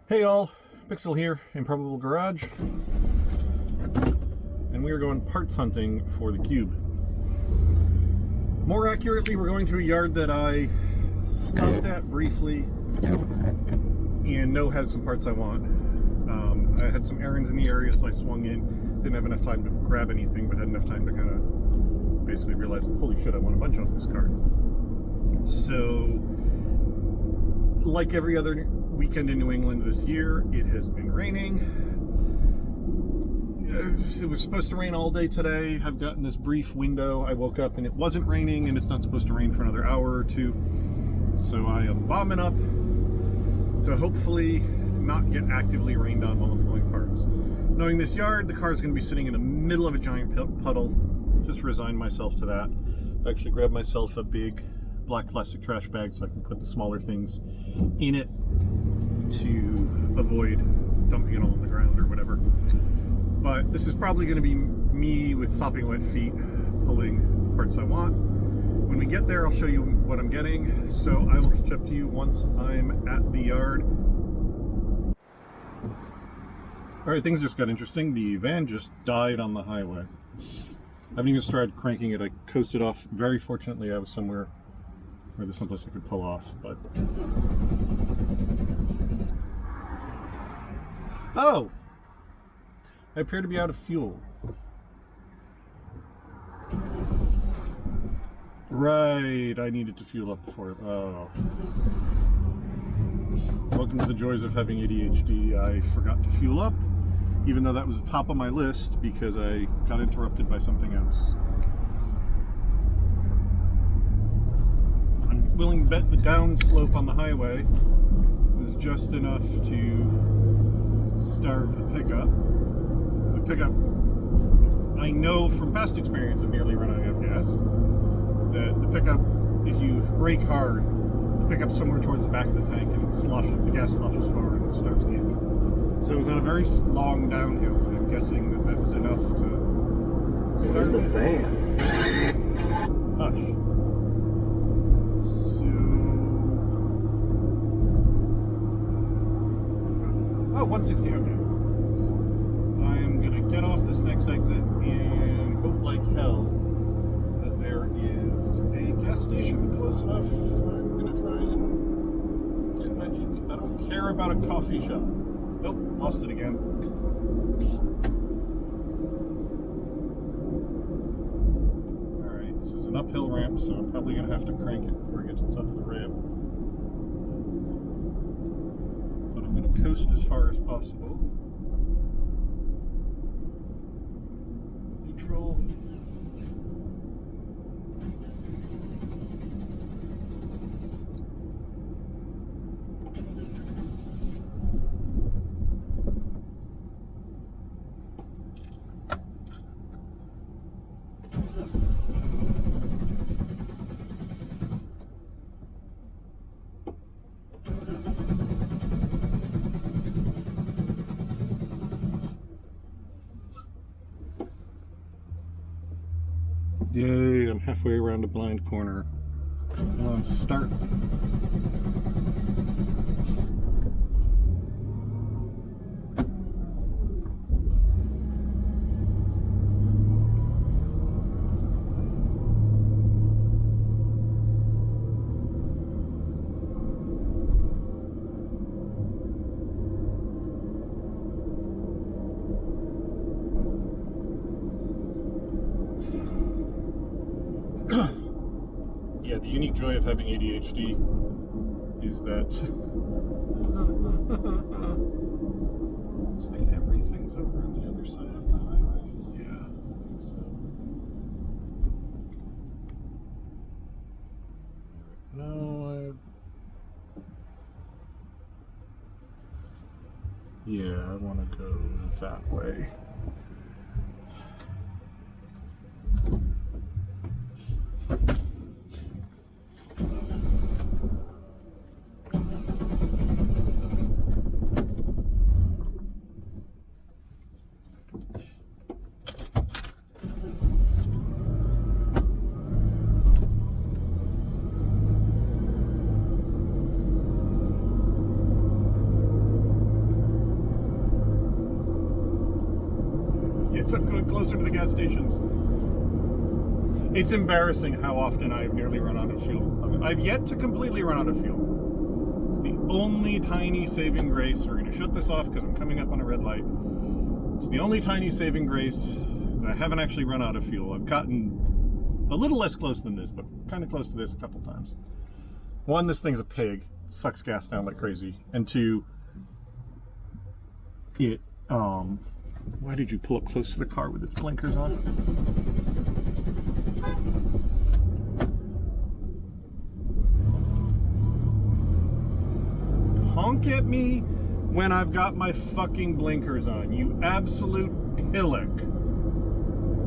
Hey all, Pixel here, Improbable Garage, and we are going parts hunting for the Cube. More accurately, we're going to a yard that I stopped at briefly and know has some parts I want. I had some errands in the area, so I swung in. Didn't have enough time to grab anything, but had enough time to kind of basically realize, holy shit, I want a bunch off this cart. So, like every other weekend in New England this year, it has been raining. It was supposed to rain all day today. I've gotten this brief window. I woke up and it wasn't raining, and it's not supposed to rain for another hour or two. So I am bombing up to hopefully not get actively rained on while I'm pulling parts. Knowing this yard, the car is going to be sitting in the middle of a giant puddle. Just resigned myself to that. I actually grabbed myself a big black plastic trash bag so I can put the smaller things in it to avoid dumping it all on the ground or whatever. But this is probably going to be me with sopping wet feet pulling parts I want. When we get there, I'll show you what I'm getting, so I will catch up to you once I'm at the yard. Alright, things just got interesting. The van just died on the highway. I haven't even started cranking it. I coasted off. Very fortunately, I was somewhere where there's someplace I could pull off, but... Oh! I appear to be out of fuel. Right, I needed to fuel up before it. Oh. Welcome to the joys of having ADHD. I forgot to fuel up, even though that was the top of my list because I got interrupted by something else. I'm willing to bet the downslope on the highway was just enough to starve the pickup. The pickup, I know from past experience of nearly running out of gas, that the pickup, if you brake hard, the pickup's somewhere towards the back of the tank and the gas sloshes forward and starts the engine. So it was on a very long downhill, and I'm guessing that that was enough to start the van. Hush. So... Oh, 160, okay. I'm gonna get off this next exit and hope like hell that there is a gas station close enough. I'm gonna try and get my GPS. I don't care about a coffee shop. Nope, lost it again. Alright, this is an uphill ramp, so I'm probably gonna have to crank it before I get to the top of the ramp. But I'm gonna coast as far as possible. Neutral. Yay, I'm halfway around a blind corner. Come on, start. Yeah, the unique joy of having ADHD is that looks like everything's over on the other side of the highway. Yeah, I think so. No, yeah, I want to go that way. guess I'm going closer to the gas stations. It's embarrassing how often I've nearly run out of fuel. I've yet to completely run out of fuel. It's the only tiny saving grace. We're going to shut this off because I'm coming up on a red light. It's the only tiny saving grace. I haven't actually run out of fuel. I've gotten a little less close than this, but kind of close to this a couple times. One, this thing's a pig. It sucks gas down like crazy. And two, it, why did you pull up close to the car with its blinkers on? Honk at me when I've got my fucking blinkers on, you absolute pillock.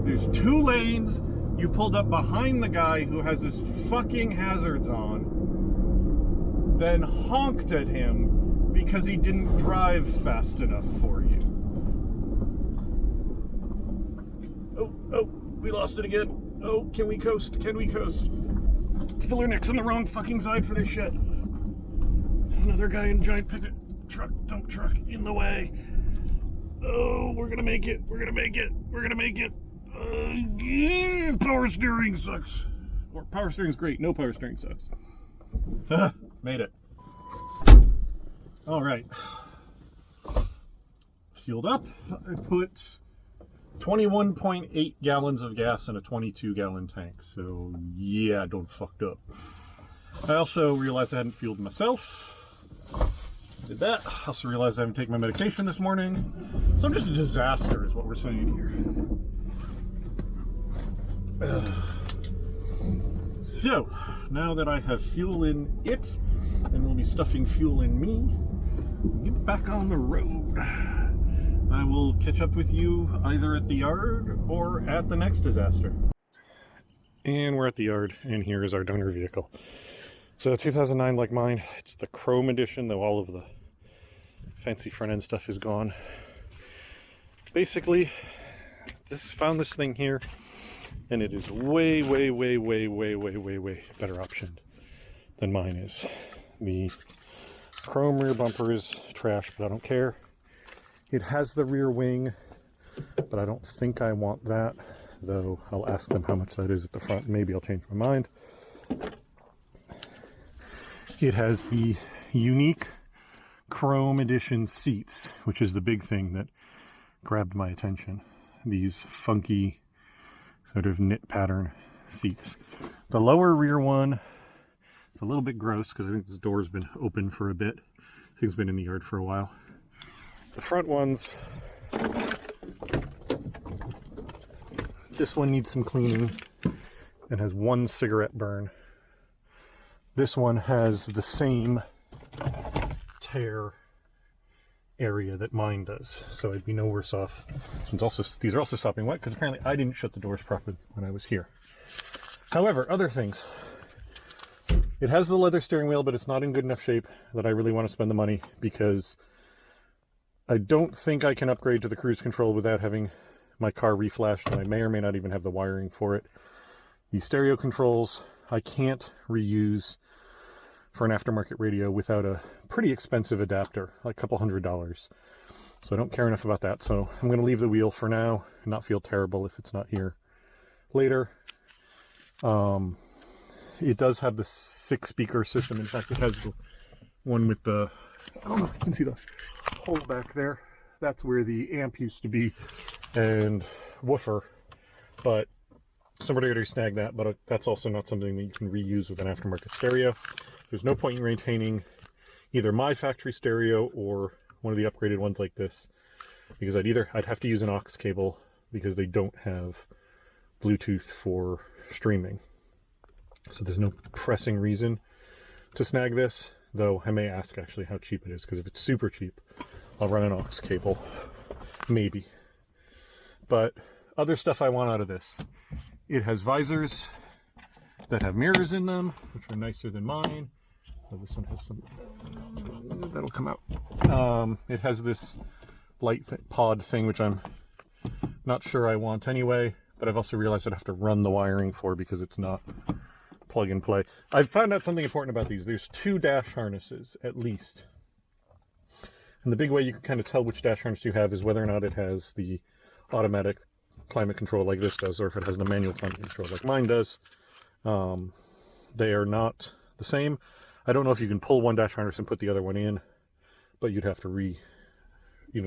There's 2 lanes. You pulled up behind the guy who has his fucking hazards on, then honked at him because he didn't drive fast enough for you. Oh, we lost it again. Oh, can we coast? Can we coast? Filler Nick's on the wrong fucking side for this shit. Another guy in a giant pickup truck, dump truck, in the way. Oh, we're gonna make it. We're gonna make it. We're gonna make it. Yeah, power steering sucks. Or power steering's great. No power steering sucks. Made it. All right. Fueled up. I put 21.8 gallons of gas in a 22-gallon tank. So yeah, I don't fucked up. I also realized I hadn't fueled myself. Did that. I also realized I haven't taken my medication this morning. So I'm just a disaster is what we're saying here. So, now that I have fuel in it, and we'll be stuffing fuel in me, get back on the road. I will catch up with you either at the yard or at the next disaster. And we're at the yard, and here is our donor vehicle. So 2009, like mine, it's the chrome edition, though all of the fancy front end stuff is gone. Basically, found this thing here, and it is way better option than mine is. The chrome rear bumper is trash, but I don't care. It has the rear wing, but I don't think I want that, though I'll ask them how much that is at the front. Maybe I'll change my mind. It has the unique chrome edition seats, which is the big thing that grabbed my attention. These funky sort of knit pattern seats. The lower rear one is a little bit gross because I think this door's been open for a bit. This thing's been in the yard for a while. The front ones, this one needs some cleaning and has one cigarette burn. This one has the same tear area that mine does, so I'd be no worse off. These are also sopping wet because apparently I didn't shut the doors properly when I was here. However, other things. It has the leather steering wheel, but it's not in good enough shape that I really want to spend the money, because I don't think I can upgrade to the cruise control without having my car reflashed, and I may or may not even have the wiring for it. The stereo controls I can't reuse for an aftermarket radio without a pretty expensive adapter, like a couple $100. So I don't care enough about that. So I'm going to leave the wheel for now and not feel terrible if it's not here later. It does have the 6-speaker system. In fact, it has the one with the, I don't know if you can see the hole back there. That's where the amp used to be and woofer. But somebody already snagged that, but that's also not something that you can reuse with an aftermarket stereo. There's no point in maintaining either my factory stereo or one of the upgraded ones like this, because I'd have to use an aux cable because they don't have Bluetooth for streaming. So there's no pressing reason to snag this, though I may ask actually how cheap it is, because if it's super cheap, I'll run an aux cable, maybe. But other stuff I want out of this. It has visors that have mirrors in them, which are nicer than mine. Oh, this one has some, that'll come out. It has this light pod thing, which I'm not sure I want anyway, but I've also realized I'd have to run the wiring for because it's not plug and play. I've found out something important about these. There's 2 dash harnesses, at least. And the big way you can kind of tell which dash harness you have is whether or not it has the automatic climate control like this does, or if it has the manual climate control like mine does. They are not the same. I don't know if you can pull one dash harness and put the other one in, but you'd have to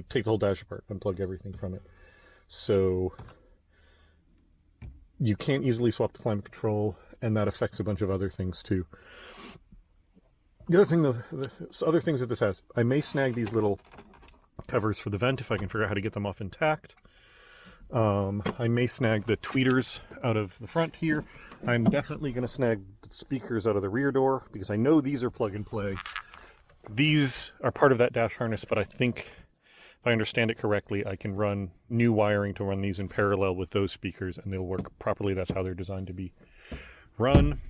take the whole dash apart, unplug everything from it. So you can't easily swap the climate control, and that affects a bunch of other things too. The other thing, the other things that this has, I may snag these little covers for the vent if I can figure out how to get them off intact. I may snag the tweeters out of the front here. I'm definitely going to snag the speakers out of the rear door, because I know these are plug and play. These are part of that dash harness, but I think, if I understand it correctly, I can run new wiring to run these in parallel with those speakers, and they'll work properly. That's how they're designed to be run.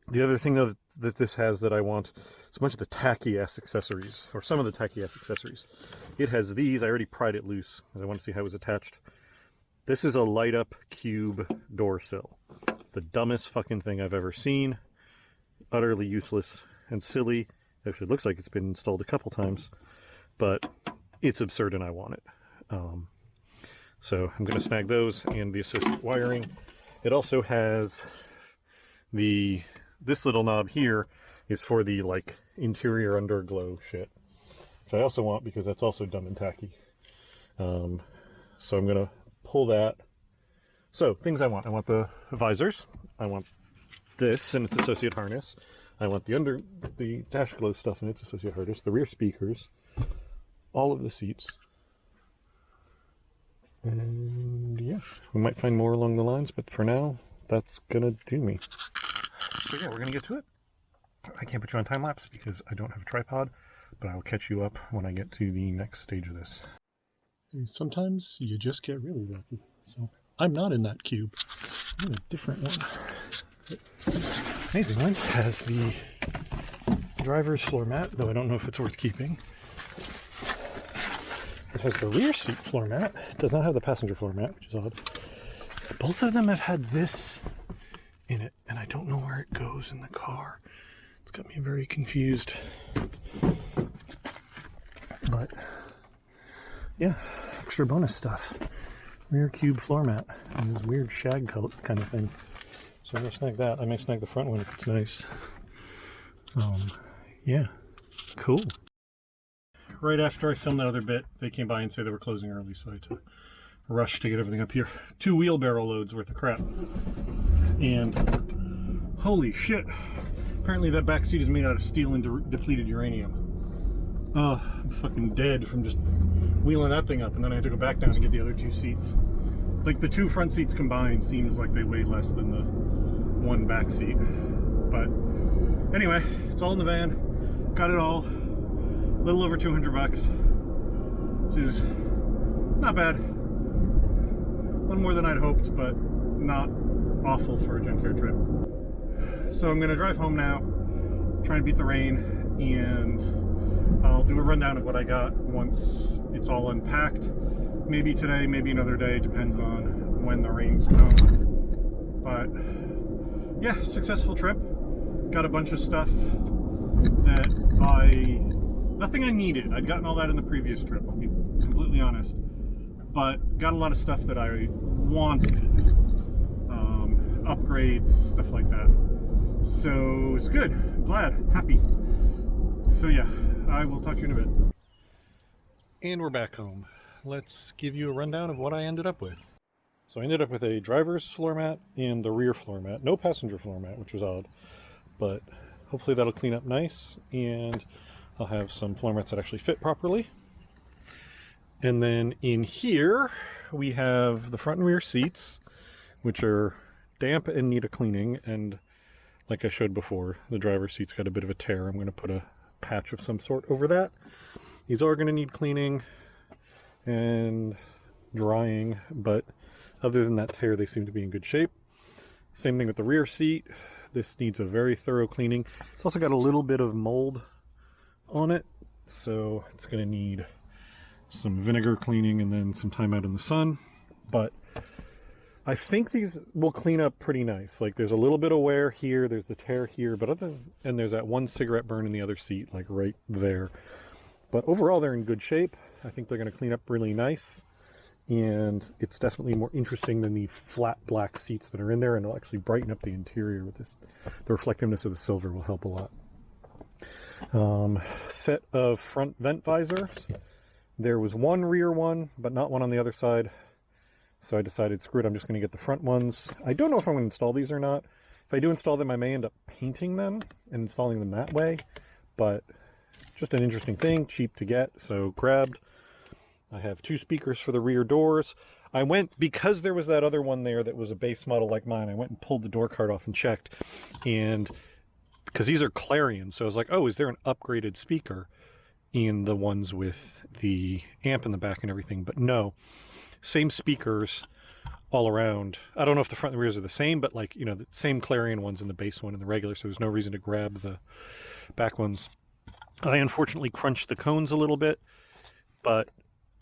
The other thing that this has that I want is a bunch of the tacky-ass accessories, or some of the tacky-ass accessories. It has these. I already pried it loose because I want to see how it was attached. This is a light-up cube door sill. It's the dumbest fucking thing I've ever seen. Utterly useless and silly. It actually looks like it's been installed a couple times, but it's absurd and I want it. So I'm going to snag those and the associated wiring. It also has this little knob here is for the like interior underglow shit, which I also want because that's also dumb and tacky. So I'm going to pull that. So things I want the visors, I want this and its associated harness, I want the dash glow stuff and its associated harness, the rear speakers, all of the seats, and yeah, we might find more along the lines, but for now that's gonna do me. So yeah, we're gonna get to it. I can't put you on time lapse because I don't have a tripod, but I'll catch you up when I get to the next stage of this. Sometimes you just get really lucky. So I'm not in that cube. I'm in a different one. Amazingly, it has the driver's floor mat, though I don't know if it's worth keeping. It has the rear seat floor mat. It does not have the passenger floor mat, which is odd. Both of them have had this in it, and I don't know where it goes in the car. It's got me very confused. But yeah, extra bonus stuff. Rear cube floor mat and this weird shag coat kind of thing. So I'm gonna snag that. I may snag the front one if it's nice. Yeah, cool. Right after I filmed that other bit, they came by and said they were closing early, so I had to rush to get everything up here. 2 wheelbarrow loads worth of crap. And holy shit, apparently that back seat is made out of steel and depleted uranium. I'm fucking dead from just wheeling that thing up, and then I had to go back down and get the other 2 seats. Like the 2 front seats combined seems like they weigh less than the 1 back seat. But anyway, it's all in the van. Got it all. A little over 200 bucks, which is not bad. A little more than I'd hoped, but not awful for a Junkyard trip. So I'm gonna drive home now, try and beat the rain, and I'll do a rundown of what I got once it's all unpacked. Maybe today, maybe another day, depends on when the rains come. But yeah, successful trip. Got a bunch of stuff that nothing I needed. I'd gotten all that in the previous trip, I'll be completely honest. But got a lot of stuff that I wanted. Upgrades, stuff like that. So it's good. I'm glad, happy. So yeah, I will talk to you in a bit. And we're back home. Let's give you a rundown of what I ended up with. So I ended up with a driver's floor mat and the rear floor mat. No passenger floor mat, which was odd. But hopefully that'll clean up nice, and I'll have some floor mats that actually fit properly. And then in here we have the front and rear seats, which are damp and need a cleaning, and like I showed before, the driver's seat's got a bit of a tear. I'm going to put a patch of some sort over that. These are going to need cleaning and drying, but other than that tear, they seem to be in good shape. Same thing with the rear seat. This needs a very thorough cleaning. It's also got a little bit of mold on it, so it's going to need some vinegar cleaning and then some time out in the sun. But I think these will clean up pretty nice. Like there's a little bit of wear here, there's the tear here, but and there's that 1 cigarette burn in the other seat, like right there. But overall, they're in good shape. I think they're going to clean up really nice. and it's definitely more interesting than the flat black seats that are in there, and it'll actually brighten up the interior with this. The reflectiveness of the silver will help a lot. Set of front vent visors. There was one rear one, but not one on the other side. So I decided, screw it, I'm just going to get the front ones. I don't know if I'm going to install these or not. If I do install them, I may end up painting them and installing them that way. But just an interesting thing, cheap to get, so grabbed. I have 2 speakers for the rear doors. I went, because there was that other one there that was a base model like mine, I went and pulled the door card off and checked. And because these are Clarion, so I was like, oh, is there an upgraded speaker in the ones with the amp in the back and everything? But no, same speakers all around. I don't know if the front and rears are the same, but like, you know, the same Clarion ones in the base one and the regular, so there's no reason to grab the back ones. I unfortunately crunched the cones a little bit, but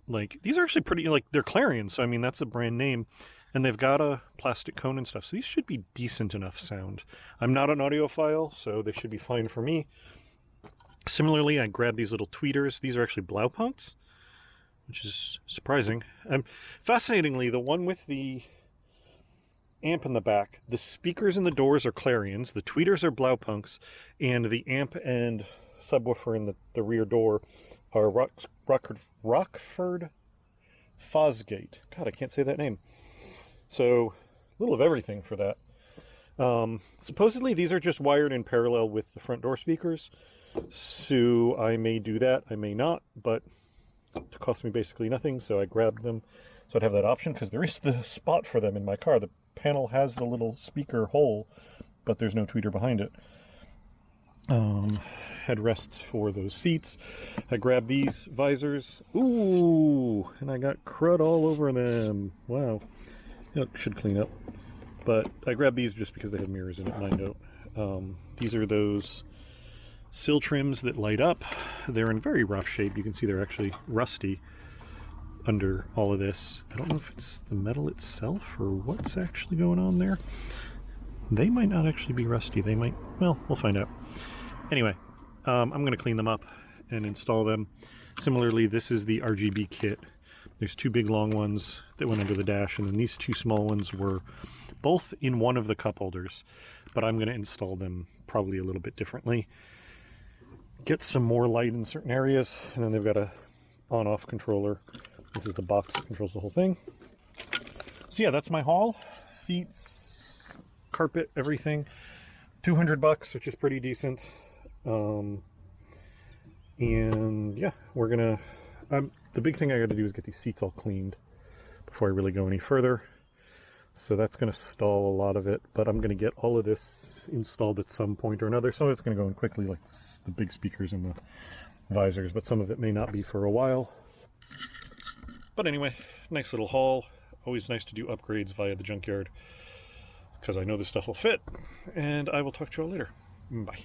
like, these are actually pretty, like, they're Clarion, so I mean, that's a brand name. And they've got a plastic cone and stuff, so these should be decent enough sound. I'm not an audiophile, so they should be fine for me. Similarly, I grabbed these little tweeters. These are actually Blaupunkts, which is surprising. Fascinatingly, the one with the amp in the back, the speakers and the doors are Clarions, the tweeters are Blaupunkts, and the amp and subwoofer in the rear door are Rockford Fosgate. God, I can't say that name. So, a little of everything for that. Supposedly these are just wired in parallel with the front door speakers, so I may do that, I may not, but it cost me basically nothing, so I grabbed them. So I'd have that option, because there is the spot for them in my car. The panel has the little speaker hole, but there's no tweeter behind it. Headrests for those seats. I grabbed these visors. Ooh, and I got crud all over them. Wow. It should clean up. But I grabbed these just because they have mirrors in it, mine don't. These are those sill trims that light up. They're in very rough shape. You can see they're actually rusty under all of this. I don't know if it's the metal itself or what's actually going on there. They might not actually be rusty. They might, well, we'll find out. Anyway, I'm going to clean them up and install them. Similarly, this is the RGB kit. There's 2 big long ones that went under the dash, and then these 2 small ones were both in one of the cup holders, but I'm going to install them probably a little bit differently. Get some more light in certain areas, and then they've got a on-off controller. This is the box that controls the whole thing. So yeah, that's my haul. Seats, carpet, everything. $200, which is pretty decent. And yeah, we're gonna, the big thing I got to do is get these seats all cleaned before I really go any further. So that's going to stall a lot of it, but I'm going to get all of this installed at some point or another. Some of it's going to go in quickly, like the big speakers and the visors, but some of it may not be for a while. But anyway, nice little haul. Always nice to do upgrades via the Junkyard, because I know this stuff will fit. And I will talk to you all later. Bye.